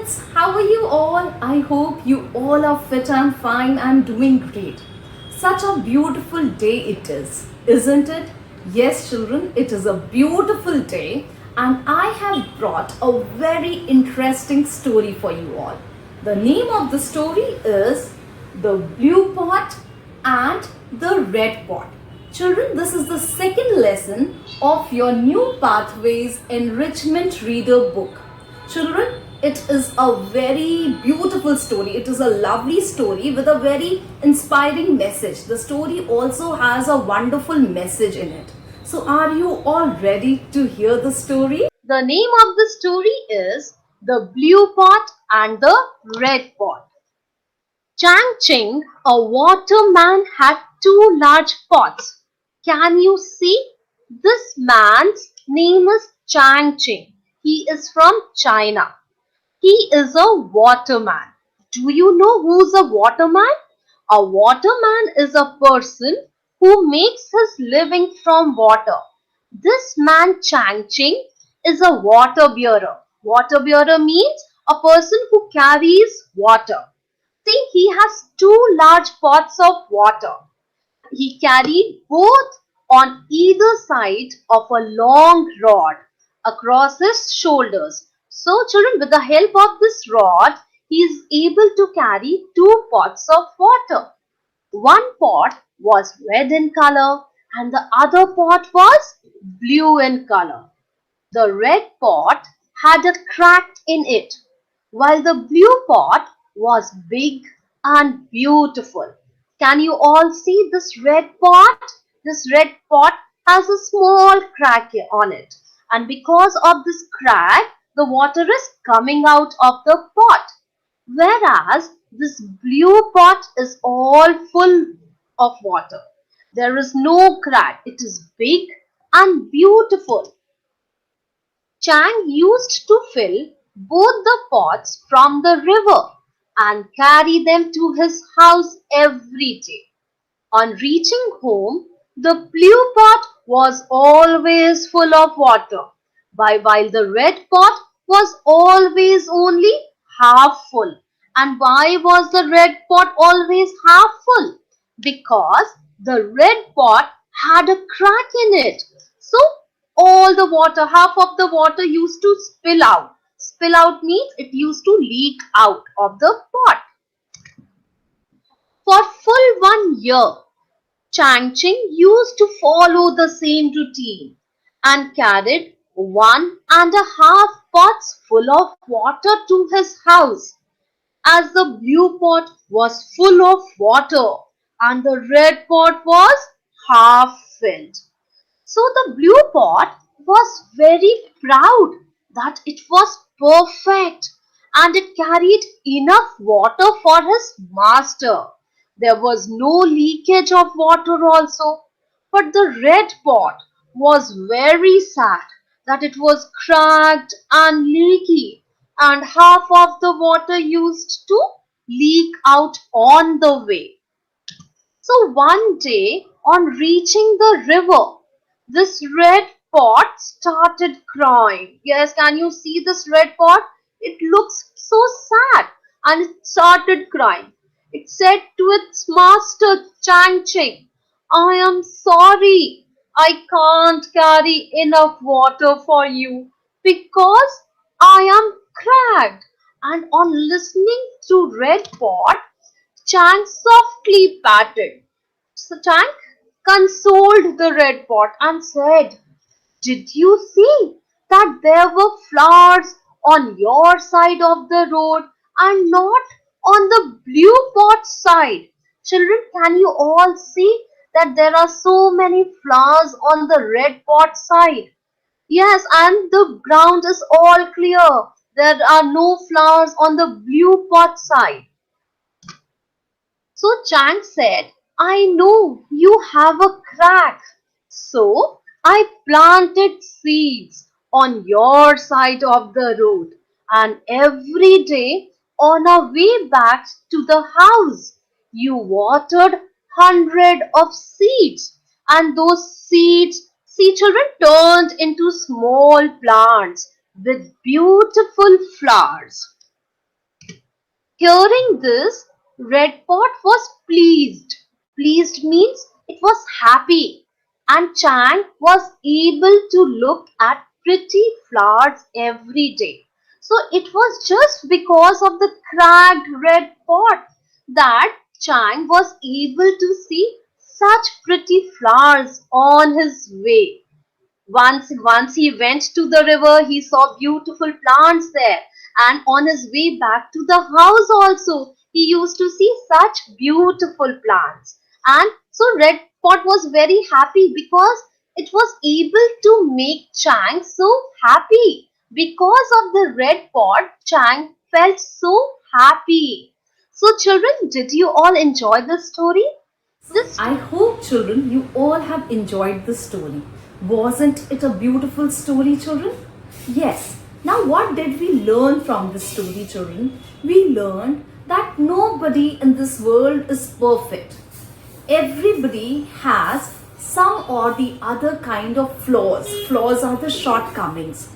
kids, how are you all? I hope you all are fit and fine and doing great. Such a beautiful day it is, isn't it? Yes, children, it is a beautiful day, and I have brought a very interesting story for you all. The name of the story is The Blue Pot and the Red Pot. Children, this is the second lesson of your New Pathways Enrichment Reader book. Children, it is a very beautiful story. It is a lovely story with a very inspiring message. The story also has a wonderful message in it. So, are you all ready to hear the story? The name of the story is The Blue Pot and the Red Pot. Chang Ching, a waterman, had two large pots. Can you see? This man's name is Chang Ching. He is from China. He is a waterman. Do you know who's a waterman? A waterman is a person who makes his living from water. This man Chang Ching is a water bearer. Water bearer means a person who carries water. See, he has two large pots of water. He carried both on either side of a long rod across his shoulders. So, children, with the help of this rod, he is able to carry two pots of water. One pot was red in color and the other pot was blue in color. The red pot had a crack in it, while the blue pot was big and beautiful. Can you all see this red pot? This red pot has a small crack on it, and because of this crack, the water is coming out of the pot. Whereas this blue pot is all full of water. There is no crack. It is big and beautiful. Chang used to fill both the pots from the river and carry them to his house every day. On reaching home, the blue pot was always full of water, while the red pot was always only half full. And why was the red pot always half full? Because the red pot had a crack in it. So all the water, half of the water used to spill out. Spill out means it used to leak out of the pot. For full 1 year, Changqing used to follow the same routine and carried 1.5 pots full of water to his house, as the blue pot was full of water and the red pot was half filled. So the blue pot was very proud that it was perfect and it carried enough water for his master. There was no leakage of water also. But the red pot was very sad that it was cracked and leaky, and half of the water used to leak out on the way. So one day, on reaching the river, this red pot started crying. Yes, can you see this red pot? It looks so sad and it started crying. It said to its master Chang Ching, I am sorry, I can't carry enough water for you because I am cracked. And on listening to red pot, Chang softly patted. So Chang consoled the red pot and said, did you see that there were flowers on your side of the road and not on the blue pot side? Children, can you all see that there are so many flowers on the red pot side? Yes, and the ground is all clear. There are no flowers on the blue pot side. So Chang said, I know you have a crack. So I planted seeds on your side of the road. And every day on our way back to the house, you watered 100 of seeds. And those seeds, see children, turned into small plants with beautiful flowers. Hearing this, Red Pot was pleased. Pleased means it was happy, and Chang was able to look at pretty flowers every day. So it was just because of the cracked red pot that Chang was able to see such pretty flowers on his way. Once he went to the river, he saw beautiful plants there. And on his way back to the house also, he used to see such beautiful plants. And so Red Pot was very happy because it was able to make Chang so happy. Because of the red pot, Chang felt so happy. So children, did you all enjoy this story? This I hope, children, you all have enjoyed the story. Wasn't it a beautiful story, children? Yes. Now, what did we learn from this story, children? We learned that nobody in this world is perfect. Everybody has some or the other kind of flaws. Flaws are the shortcomings.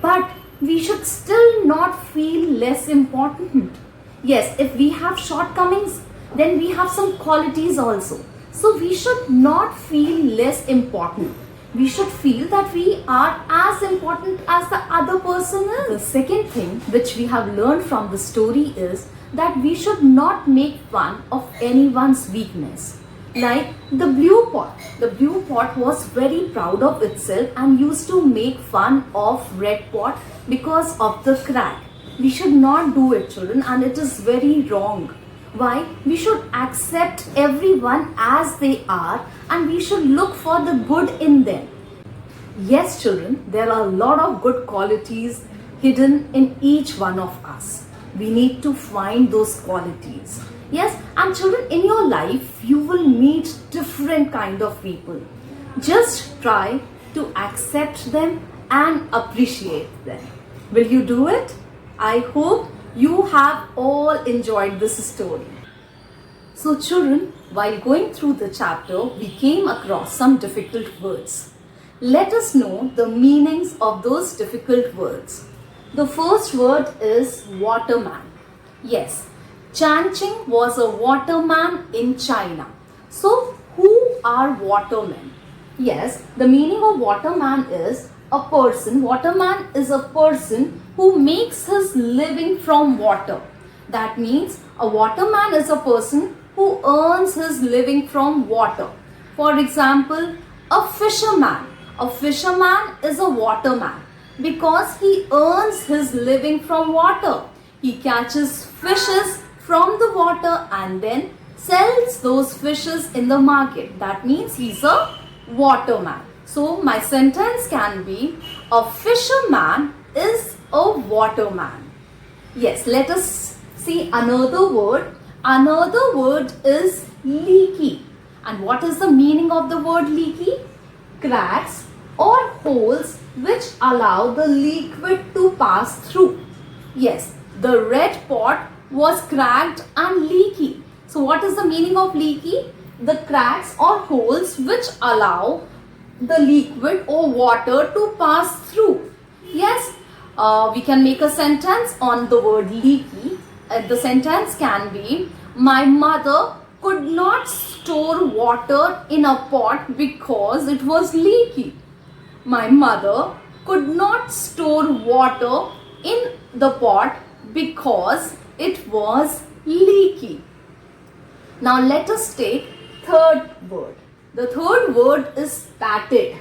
But we should still not feel less important. Yes, if we have shortcomings, then we have some qualities also. So we should not feel less important. We should feel that we are as important as the other person is. The second thing which we have learned from the story is that we should not make fun of anyone's weakness. Like the blue pot. The blue pot was very proud of itself and used to make fun of red pot because of the crack. We should not do it, children, and it is very wrong. Why? We should accept everyone as they are and we should look for the good in them. Yes, children, there are a lot of good qualities hidden in each one of us. We need to find those qualities. Yes, and children, in your life, you will meet different kind of people. Just try to accept them and appreciate them. Will you do it? I hope you have all enjoyed this story. So children, while going through the chapter, we came across some difficult words. Let us know the meanings of those difficult words. The first word is waterman. Yes, Changqing was a waterman in China. So who are watermen? Yes, the meaning of waterman is a person. Waterman is a person who makes his living from water. That means a waterman is a person who earns his living from water. For example, a fisherman. A fisherman is a waterman because he earns his living from water. He catches fishes from the water and then sells those fishes in the market. That means he's a waterman. So my sentence can be, a fisherman is a waterman. Yes, let us see another word. Another word is leaky. And what is the meaning of the word leaky? Cracks or holes which allow the liquid to pass through. Yes, the red pot was cracked and leaky. So what is the meaning of leaky? The cracks or holes which allow the liquid or water to pass through. Yes, we can make a sentence on the word leaky. The sentence can be, my mother could not store water in a pot because it was leaky. My mother could not store water in the pot because it was leaky. Now let us take third word. The third word is patted.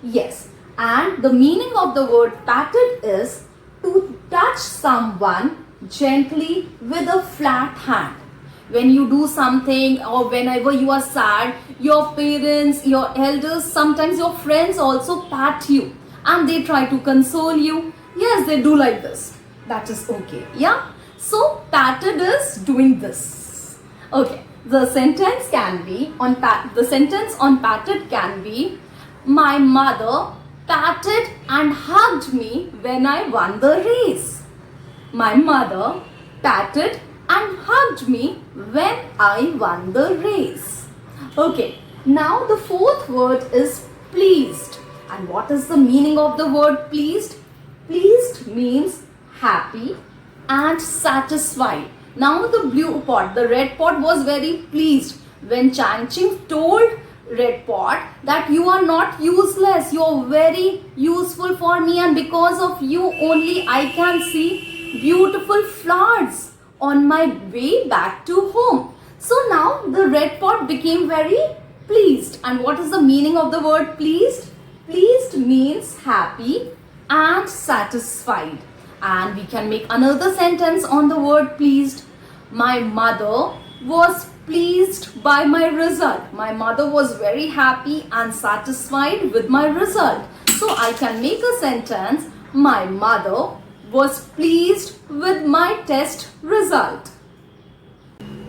Yes, and the meaning of the word patted is to touch someone gently with a flat hand. When you do something or whenever you are sad, your parents, your elders, sometimes your friends also pat you and they try to console you. Yes, they do like this. That is okay. Yeah. So patted is doing this. Okay. The sentence can be on patted can be, my mother patted and hugged me when I won the race. My mother patted and hugged me when I won the race. Okay, now the fourth word is pleased. And what is the meaning of the word pleased? Pleased means happy and satisfied. Now the blue pot, the red pot was very pleased when Chang Ching told red pot that you are not useless, you are very useful for me, and because of you only I can see beautiful flowers on my way back to home. So now the red pot became very pleased. And what is the meaning of the word pleased? Pleased means happy and satisfied. And we can make another sentence on the word pleased. My mother was pleased by my result. My mother was very happy and satisfied with my result. So I can make a sentence, my mother was pleased with my test result.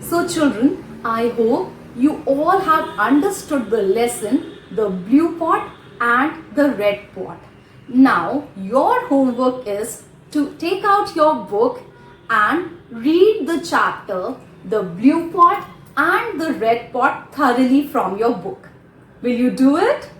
So children, I hope you all have understood the lesson, the blue pot and the red pot. Now your homework is to take out your book and read the chapter, the blue pot and the red pot thoroughly from your book. Will you do it?